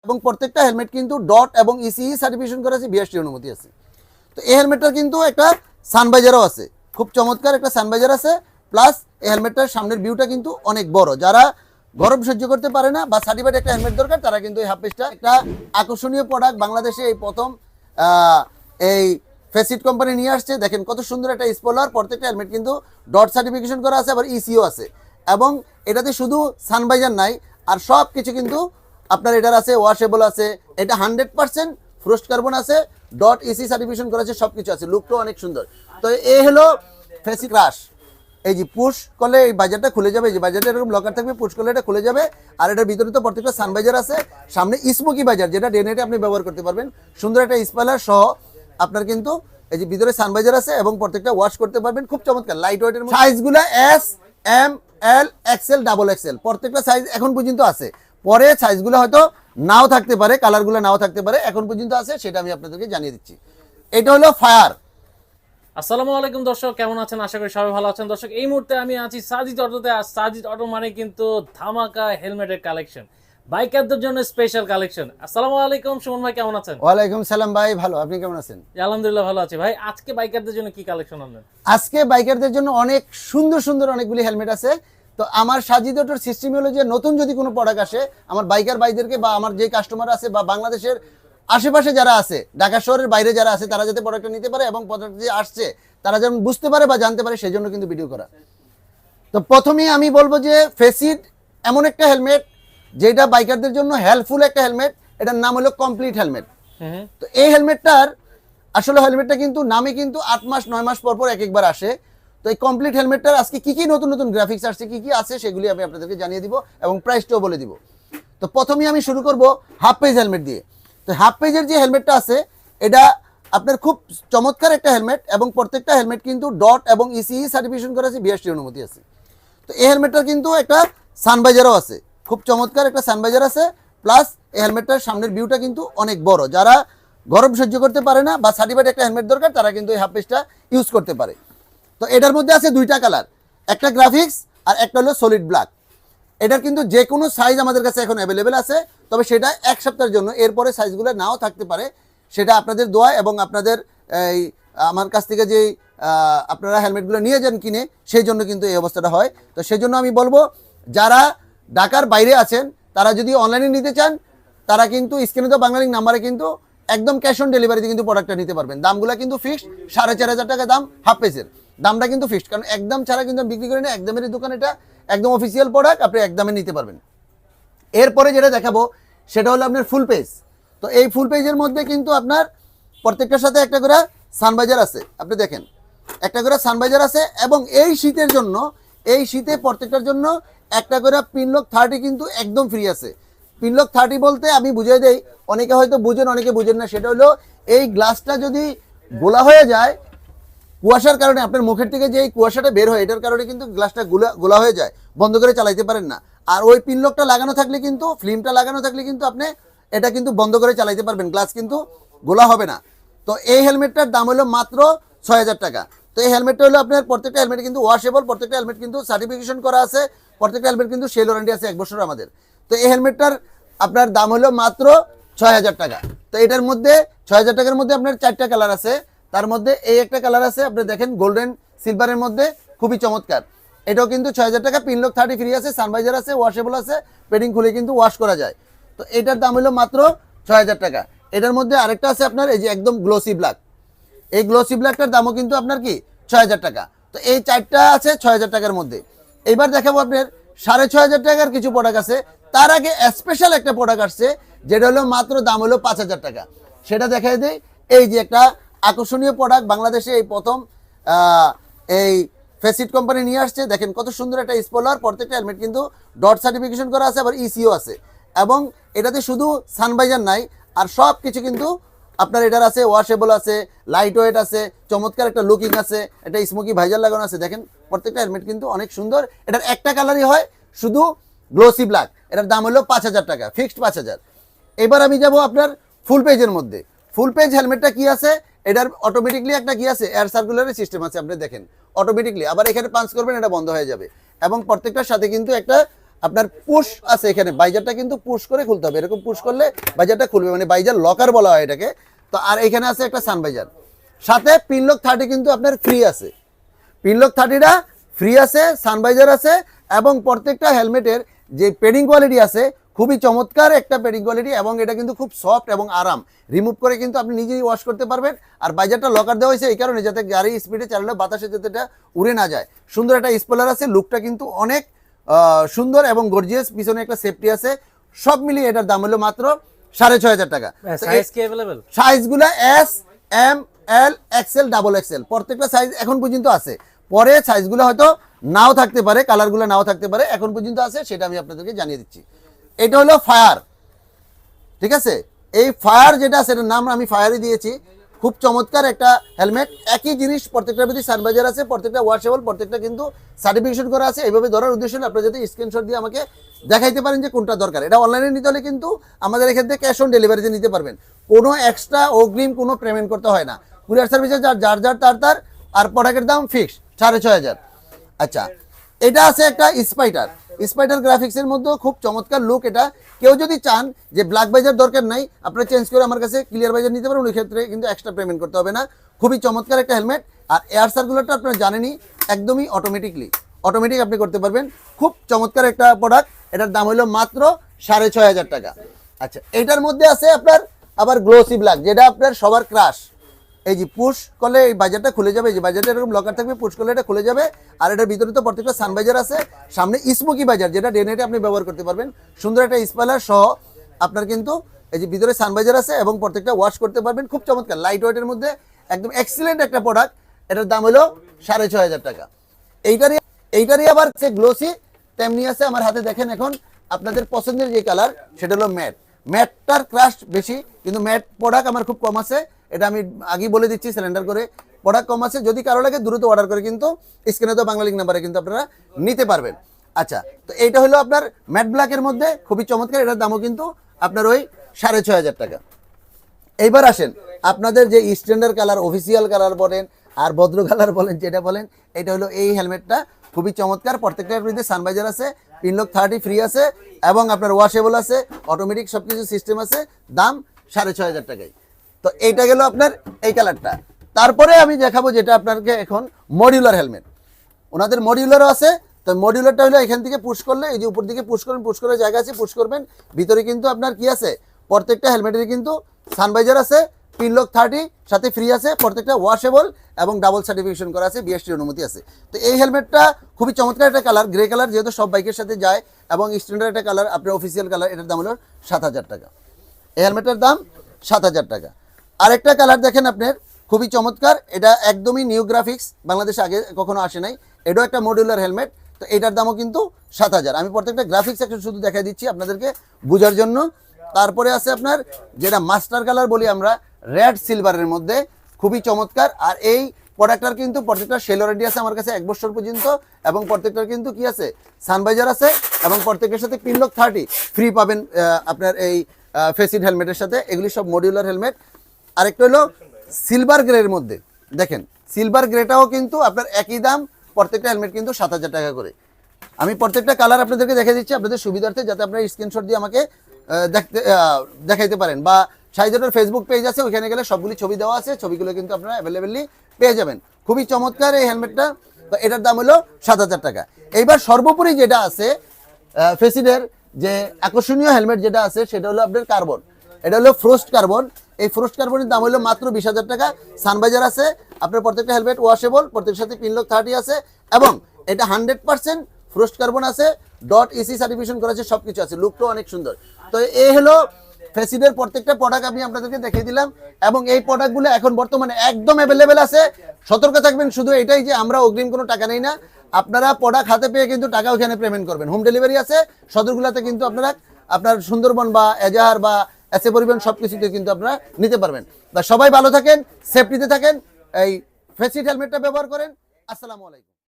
এবং প্রত্যেকটা হেলমেট কিন্তু ডট এবং ইসিই সার্টিফিকেশন করা আছে, বিএসটি অনুমতি আছে। তো এই হেলমেটটার কিন্তু একটা সানভাইজারও আছে, খুব চমৎকার একটা সানভাইজার আছে। প্লাস এই হেলমেটটার সামনের ভিউটা কিন্তু অনেক বড়। যারা গরম সহ্য করতে পারে না বা সার্টিফাইড একটা হেলমেট দরকার, তারা কিন্তু এই হাফ পেজটা একটা আকর্ষণীয় প্রোডাক্ট বাংলাদেশে এই প্রথম এই ফেসিট কোম্পানি নিয়ে আসছে। দেখেন কত সুন্দর একটা স্পয়লার, প্রত্যেকটা হেলমেট কিন্তু ডট সার্টিফিকেশন করা আছে, আবার ইসিও আছে। এবং এটাতে শুধু সানভাইজার নাই, আর সব কিছু কিন্তু আপনার এটার আছে, ওয়াশেবল আছে, এটা 100% ফ্রস্ট কার্বন আছে, ডট ইসি সার্টিফিকেশন করা আছে, সব কিছু আছে, লুকটাও অনেক সুন্দর। তো এই হলো ফেসিট ক্রাশ। এই যে পুশ করলে এই বাজারটা খুলে যাবে, এই যে বাজারটা এরকম লকার থাকবে, পুশ করলে এটা খুলে যাবে। আর এটার ভিতরে তো প্রত্যেকটা সানভাইজার আছে, সামনে স্মোকি বাজার যেটা ডে নাইটে আপনি ব্যবহার করতে পারবেন। সুন্দর একটা স্পয়লার সহ আপনার কিন্তু এই যে ভিতরে সানভাইজার আছে এবং প্রত্যেকটা ওয়াশ করতে পারবেন, খুব চমৎকার লাইট ওয়েটের। সাইজগুলো এস, এম, এল, এক্সেল, ডাবল এক্সেল, প্রত্যেকটা সাইজ এখন পর্যন্ত আছে। পরে সাইজগুলো হয়তো নাও থাকতে পারে, কালারগুলো নাও থাকতে পারে, এখন পর্যন্ত আছে, সেটা আমি আপনাদেরকে জানিয়ে দিচ্ছি। এটা হলো ফায়ার। আসসালামু আলাইকুম দর্শক, কেমন আছেন? আশা করি সবাই ভালো আছেন। দর্শক, এই মুহূর্তে আমি আছি সাজিদ অটোতে। আর সাজিদ অটো মানে কিন্তু ধামাকা হেলমেটের কালেকশন, বাইকারদের জন্য স্পেশাল কালেকশন। আসসালামু আলাইকুম সুমন ভাই, কেমন আছেন? ওয়ালাইকুম সালাম ভাই, ভালো, আপনি কেমন আছেন? আলহামদুলিল্লাহ ভালো আছি ভাই। আজকে বাইকারদের জন্য কি কালেকশন আনলেন? আজকে বাইকারদের জন্য অনেক সুন্দর সুন্দর অনেকগুলি হেলমেট আছে। তো আমার সাজিদ অটোর সিস্টেম হলো যে নতুন যদি কোনো প্রোডাক্ট আসে, আমার বাইকার ভাইদেরকে বা আমার যে কাস্টমার আছে বা বাংলাদেশের আশেপাশে যারা আছে, ঢাকা শহরের বাইরে যারা আছে, তারা যাতে প্রোডাক্টটা নিতে পারে এবং প্রোডাক্ট যে আসছে তারা যেন বুঝতে পারে বা জানতে পারে, সেই জন্য কিন্তু ভিডিও করা। তো প্রথমেই আমি বলবো যে ফেসিট এমন একটা হেলমেট যেটা বাইকারদের জন্য হেল্পফুল একটা হেলমেট। এটার নাম হলো কমপ্লিট হেলমেট। তো এই হেলমেটটার আসলে হেলমেটটা কিন্তু নামে কিন্তু 8 মাস 9 মাস পর পর এক একবার আসে। তো এই কমপ্লিট হেলমেটটার আজকে কি কি নতুন নতুন গ্রাফিক্স আসছে, কি কি আছে, সেগুলি আমি আপনাদেরকে জানিয়ে দিব এবং প্রাইসটাও বলে দিব। তো প্রথমেই আমি শুরু করব হাফ পেজ হেলমেট দিয়ে। তো হাফ পেজের যে হেলমেটটা আছে, এটা আপনার খুব চমৎকার একটা হেলমেট এবং প্রত্যেকটা হেলমেট কিন্তু ডট এবং ইসিই সার্টিফিকেশন করা আছে, বিএসটি অনুমতি আছে। তো এই হেলমেটটার কিন্তু একটা সানভাইজারও আছে, খুব চমৎকার একটা সানভাইজার আছে। প্লাস এই হেলমেটটার সামনের ভিউটা কিন্তু অনেক বড়। যারা গরম সহ্য করতে পারে না বা সার্টিফাইড একটা হেলমেট দরকার, তারা কিন্তু এই হাফ পেজটা ইউজ করতে পারে। তো এটার মধ্যে আছে দুইটা কালার, একটা গ্রাফিক্স আর একটা হলো সলিড ব্ল্যাক। এটার কিন্তু যে কোনো সাইজ আমাদের কাছে এখন অ্যাভেলেবেল আছে, তবে সেটা এক সপ্তাহের জন্য, এরপরে সাইজগুলো নাও থাকতে পারে। সেটা আপনাদের দোয়া এবং আপনাদের এই আমার কাছ থেকে যে আপনারা হেলমেটগুলো নিয়ে যান কিনে, সেই জন্য কিন্তু এই অবস্থাটা হয়। তো সেই জন্য আমি বলবো, যারা ঢাকার বাইরে আছেন তারা যদি অনলাইনে নিতে চান, তারা কিন্তু স্ক্রিনে তো বাংলালিংক নাম্বারে কিন্তু একদম ক্যাশ অন ডেলিভারিতে কিন্তু প্রোডাক্টটা নিতে পারবেন। দামগুলো কিন্তু ফিক্সড, 4,500 টাকা দাম হাফ পেজের দামটা কিন্তু ফিক্সড, কারণ একদম ছাড়া কিন্তু বিক্রি করি না। একদমের দোকান, এটা একদম অফিসিয়াল প্রোডাক্ট, আপনি একদমে নিতে পারবেন। এরপরে যেটা দেখাবো সেটা হলো আপনার ফুল পেজ। তো এই ফুল পেজের মধ্যে কিন্তু আপনার প্রত্যেকটার সাথে একটা করে সানভাইজার আছে, আপনি দেখেন একটা করে সানভাইজার আছে। এবং এই শীতের জন্য, এই শীতে প্রত্যেকটার জন্য একটা করে পিনলক 30 কিন্তু একদম ফ্রি আছে। পিনলক 30 বলতে আমি বুঝিয়ে দেই, অনেকে হয়তো বুঝেন, অনেকে বুঝেন না। সেটা হলো এই গ্লাসটা যদি গোলা হয়ে যায় কুয়াশার কারণে, আপনার মুখের থেকে যে কুয়াশাটা বের হয়, এটার কারণে কিন্তু গ্লাসটা গোলা হয়ে যায়, বন্ধ করে চালাইতে পারেন না। আর ওই পিনলকটা লাগানো থাকলে কিন্তু, ফিল্মটা লাগানো থাকলে কিন্তু আপনি এটা কিন্তু বন্ধ করে চালাইতে পারবেন, গ্লাস কিন্তু গোলা হবে না। তো এই হেলমেটটার দাম হলো মাত্র 6,000 টাকা। তো এই হেলমেটটা হলো আপনার প্রত্যেকটা হেলমেট কিন্তু ওয়াশেবল, প্রত্যেকটা হেলমেট কিন্তু সার্টিফিকেশন করা আছে, প্রত্যেকটা হেলমেট কিন্তু সেল ওয়ারেন্টি আছে 1 বছর আমাদের। তো এই হেলমেটটার আপনার দাম হলো মাত্র 6,000 টাকা। তো এটার মধ্যে 6,000 টাকার মধ্যে আপনার 4টা কালার আছে। তার মধ্যে এই একটা কালার আছে, আপনি দেখেন গোল্ডেন সিলভারের মধ্যে, খুবই চমৎকার। এটাও কিন্তু 6,000 টাকা। পিনলক 30 ফ্রি আছে, সানভাইজার আছে, ওয়াশেবল আছে, পেডিং খুলে কিন্তু ওয়াশ করা যায়। তো এটার দাম হলো মাত্র 6,000 টাকা। এটার মধ্যে আরেকটা আছে আপনার, এই যে একদম গ্লোসি ব্ল্যাক। এই গ্লোসি ব্ল্যাকটার দামও কিন্তু আপনার কি 6,000 টাকা। তো এই 4টা আছে 6,000 টাকার মধ্যে। এবার দেখাবো আপনার 6,500 টাকার কিছু প্রোডাক্ট আছে। তার আগে স্পেশাল একটা প্রোডাক্ট আসছে, যেটা হলো মাত্র দাম হলো 5,000 টাকা। সেটা দেখাই দেয়। এই যে একটা আকর্ষণীয় প্রোডাক্ট বাংলাদেশে এই প্রথম এই ফেসিট কোম্পানি নিয়ে আসছে। দেখেন কত সুন্দর একটা স্পয়লার, প্রত্যেকটা হেলমেট কিন্তু ডট সার্টিফিকেশন করা আছে, আবার ইসিও আছে। এবং এটাতে শুধু সানভাইজার নাই, আর সব কিছু কিন্তু আপনার এটার আছে, ওয়াশেবল আছে, লাইট ওয়েট আছে, চমৎকার একটা লুকিং আছে, একটা স্মোকি ভাইজার লাগানো আছে। দেখেন প্রত্যেকটা হেলমেট কিন্তু অনেক সুন্দর। এটার একটা কালারই হয় শুধু গ্লোসি ব্ল্যাক। এটার দাম হলো 5,000 টাকা, ফিক্সড 5,000। এবার আমি যাব আপনার ফুল পেজের মধ্যে। ফুল পেজ হেলমেটটা কি আছে, এটার অটোমেটিকলি একটা কি আছে, এয়ার সার্কুলারের সিস্টেম আছে, আপনি দেখেন অটোমেটিকলি। আবার এখানে পাঞ্চ করবেন, এটা বন্ধ হয়ে যাবে। এবং প্রত্যেকটার সাথে কিন্তু একটা আপনার পুশ আছে এখানে, বাইজারটা কিন্তু পুশ করে খুলতে হবে, এরকম পুশ করলে বাইজারটা খুলবে, মানে বাইজার লকার বলা হয় এটাকে। তো আর এখানে আছে একটা সানবাইজার, সাথে পিনলক 30 কিন্তু আপনার ফ্রি আছে, পিনলক 30টা ফ্রি আছে, সানবাইজার আছে, এবং প্রত্যেকটা হেলমেটের যে পেডিং কোয়ালিটি আছে খুবই চমৎকার একটা পেডিং কোয়ালিটি, এবং এটা কিন্তু খুব সফট এবং আরাম, রিমুভ করে কিন্তু আপনি নিজেই ওয়াশ করতে পারবেন। আর বাইজারটা লকার দেওয়া হয়েছে এই কারণে যাতে গাড়ি স্পিডে চালালে বাতাসে যাতে এটা উড়ে না যায়। সুন্দর একটা স্পয়লার আছে, লুকটা কিন্তু অনেক সুন্দর এবং গর্জিয়াস, পিছনে একটা সেফটি আছে। সব মিলিয়ে এটার দাম হলো মাত্র 6500 টাকা। সাইজ কি अवेलेबल? সাইজগুলো এস, এম, এল, এক্সেল, ডাবল এক্সেল, প্রত্যেকটা সাইজ এখন পর্যন্ত আছে। পরে সাইজগুলো হয়তো নাও থাকতে পারে, কালারগুলো নাও থাকতে পারে, এখন পর্যন্ত আছে, সেটা আমি আপনাদেরকে জানিয়ে দিচ্ছি। এটা হলো ফায়ার, ঠিক আছে? এই ফায়ার যেটা আছে এটার নাম আমি ফায়ারই দিয়েছি। খুব চমৎকার একটা হেলমেট, একই জিনিস, প্রত্যেকটার প্রতি সানবাইজার আছে, প্রত্যেকটা ওয়াশেবল, প্রত্যেকটা কিন্তু সার্টিফিকেশন করা আছে। এইভাবে ধরার উদ্দেশ্য হলো আপনারা যাতে স্ক্রিনশট দিয়ে আমাকে দেখাইতে পারেন যে কোনটা দরকার। এটা অনলাইনে নিতে হলে কিন্তু আমাদের এখান থেকে ক্যাশ অন ডেলিভারিতে নিতে পারবেন, কোনো এক্সট্রা অগ্রিম কোনো পেমেন্ট করতে হয় না। কুরিয়ার সার্ভিসে যার তার আর প্রোডাক্টের দাম ফিক্স 6500। আচ্ছা, এটা আছে একটা স্পাইডার, স্পাইডার গ্রাফিক্সের মধ্যে খুব চমৎকার লুক। এটা কেউ যদি চান যে ব্ল্যাক বাইজার দরকার নাই, আপনারা চেঞ্জ করে আমার কাছে ক্লিয়ার বাইজার নিতে পারেন, ওই ক্ষেত্রে কিন্তু এক্সট্রা পেমেন্ট করতে হবে না। খুবই চমৎকার একটা হেলমেট। আর এয়ার সার্কুলারটা আপনারা জানেনই, একদমই অটোমেটিক আপনি করতে পারবেন। খুব চমৎকার একটা প্রোডাক্ট, এটার দাম হলো মাত্র 6500 টাকা। আচ্ছা, এটার মধ্যে আছে আপনার আবার গ্লোসি ব্ল্যাক, যেটা আপনার সবার ক্রাশ। এই যে পুশ করলে এই বাজারটা খুলে যাবে, এই যে বাজারটা এরকম লকার থাকবে, পুশ করলে এটা খুলে যাবে। আর এটার ভিতরে তো প্রত্যেকটা সানবাইজার আছে, সামনে স্মোকি বাজার, যেটা ডে নাইটে আপনি ব্যবহার করতে পারবেন। সুন্দর একটা স্পয়লার সহ আপনার কিন্তু এই যে ভিতরে সানবাইজার আছে, এবং প্রত্যেকটা ওয়াশ করতে পারবেন। খুব চমৎকার লাইট ওয়েটের মধ্যে একদম এক্সিলেন্ট একটা প্রোডাক্ট। এটার দাম হলো 6500 টাকা। এইটারই আবার সে গ্লোসি তেমনি আছে আমার হাতে। দেখেন এখন আপনাদের পছন্দের যে কালার সেটা হলো ম্যাটটার ক্রাশ বেশি, কিন্তু ম্যাট প্রোডাক্ট আমার খুব কম আছে। এটা আমি আগেই বলে দিচ্ছি, সিলিন্ডার করে প্রোডাক্ট কম আছে। যদি কারো লাগে দ্রুত অর্ডার করে কিন্তু স্ক্রিনে তো বাংলা লিঙ্ক নাম্বারে কিন্তু আপনারা নিতে পারবেন। আচ্ছা, তো এইটা হলো আপনার ম্যাট ব্ল্যাকের মধ্যে খুবই চমৎকার, এটার দামও কিন্তু আপনার ওই 6500 টাকা। এইবার আসেন আপনাদের যে স্ট্যান্ডার্ড কালার, অফিসিয়াল কালার বলেন আর ভদ্র কালার বলেন, যেটা বলেন, এটা হলো এই হেলমেটটা। খুবই চমৎকার, প্রত্যেকটার মধ্যে সানবাইজার আছে, পিনলক 30 ফ্রি আছে, এবং আপনার ওয়াশেবল আছে, অটোমেটিক সবকিছু সিস্টেম আছে। দাম 6500 টাকায়। তো এইটা গেল আপনার এই কালারটা। তারপরে আমি দেখাবো যেটা আপনাকে এখন মডিউলার হেলমেট, ওনাদের মডিউলারও আছে। তো মডিউলারটা হলো এখান থেকে পুশ করলে, এই যে উপর দিকে পুশ করবেন, পুশ করার জায়গা আছে, পুশ করবেন, ভিতরে কিন্তু আপনার কি আছে, প্রত্যেকটা হেলমেটের কিন্তু সানবাইজার আছে, পিনলক 30 সাথে ফ্রি আছে, প্রত্যেকটা ওয়াশেবল এবং ডাবল সার্টিফিকেশন করা আছে, বিএসটি অনুমতি আছে। তো এই হেলমেটটা খুবই চমৎকার একটা কালার, গ্রে কালার, যেহেতু সব বাইকের সাথে যায়, এবং স্ট্যান্ডার্ড একটা কালার, আপনার অফিসিয়াল কালার। এটার দাম হলো 7000 টাকা। এই হেলমেটের দাম 7000 টাকা। আরেকটা কালার দেখেন আপনার, খুবই চমৎকার, এটা একদমই নিউ গ্রাফিক্স, বাংলাদেশে আগে কখনো আসে নাই। এটাও একটা মডিউলার হেলমেট। তো এটার দামও কিন্তু 7000। আমি প্রত্যেকটা গ্রাফিক্স একটা শুধু দেখাই দিচ্ছি আপনাদেরকে বোঝার জন্য। তারপরে আছে আপনার যেটা মাস্টার কালার বলি আমরা, রেড সিলভারের মধ্যে, খুবই চমৎকার। আর এই প্রোডাক্টটার কিন্তু প্রত্যেকটা সেল অলরেডি আছে আমার কাছে 1 বছর পর্যন্ত, এবং প্রত্যেকটার কিন্তু কি আছে, সানবাইজার আছে, এবং প্রত্যেকের সাথে পিনলক 30 ফ্রি পাবেন আপনার এই ফেসিড হেলমেটের সাথে। এগুলি সব মডিউলার হেলমেট। আরেকটা হলো সিলভার গ্রের মধ্যে, দেখেন সিলভার গ্রেটাও কিন্তু আপনার একই দাম, প্রত্যেকটা হেলমেট কিন্তু 7000 টাকা করে। আমি প্রত্যেকটা কালার আপনাদেরকে দেখে দিচ্ছি আপনাদের সুবিধার্থে, যাতে আপনারা স্ক্রিনশট দিয়ে আমাকে দেখাইতে পারেন, বা সাইজের ফেসবুক পেজ আছে, ওইখানে গেলে সবগুলি ছবি দেওয়া আছে, ছবিগুলো কিন্তু আপনারা অ্যাভেলেবেলি পেয়ে যাবেন। খুবই চমৎকার এই হেলমেটটা। তো এটার দাম হলো 7000 টাকা। এইবার সর্বোপরি যেটা আছে ফেসিডের যে আকর্ষণীয় হেলমেট যেটা আছে, সেটা হলো আপনার কার্বন। এটা হলো ফ্রোস্ট কার্বন। এই ফ্রোস্ট কার্বনের দাম হলো মাত্র 20000 টাকা। সানবাইজার আছে, আপনার প্রত্যেকটা হেলমেট ওয়াশেবল, প্রত্যেকের সাথে পিনলক 30 আছে, এবং এটা 100% ফ্রোস্ট কার্বন আছে, .EC সার্টিফিকেশন করা আছে, সবকিছু আছে, লুকটাও অনেক সুন্দর। তো এই হলো ফেসিডের প্রত্যেকটা প্রোডাক্ট আমি আপনাদেরকে দেখিয়ে দিলাম, এবং এই প্রোডাক্টগুলো এখন বর্তমানে একদম অ্যাভেলেবেল আছে। সতর্ক থাকবেন শুধু এটাই যে আমরা অগ্রিম কোনো টাকা নেই না, আপনারা প্রোডাক্ট হাতে পেয়ে কিন্তু টাকা ওখানে পেমেন্ট করবেন। হোম ডেলিভারি আছে সদরগুলাতে, কিন্তু আপনারা আপনার সুন্দরবন বা এজাহার বা এসে পরিবহন সবকিছুতে কিন্তু আপনারা নিতে পারবেন। সবাই ভালো থাকেন, সেফটিতে থাকেন, এই ফেসিড হেলমেটটা ব্যবহার করেন। আসসালামু আলাইকুম।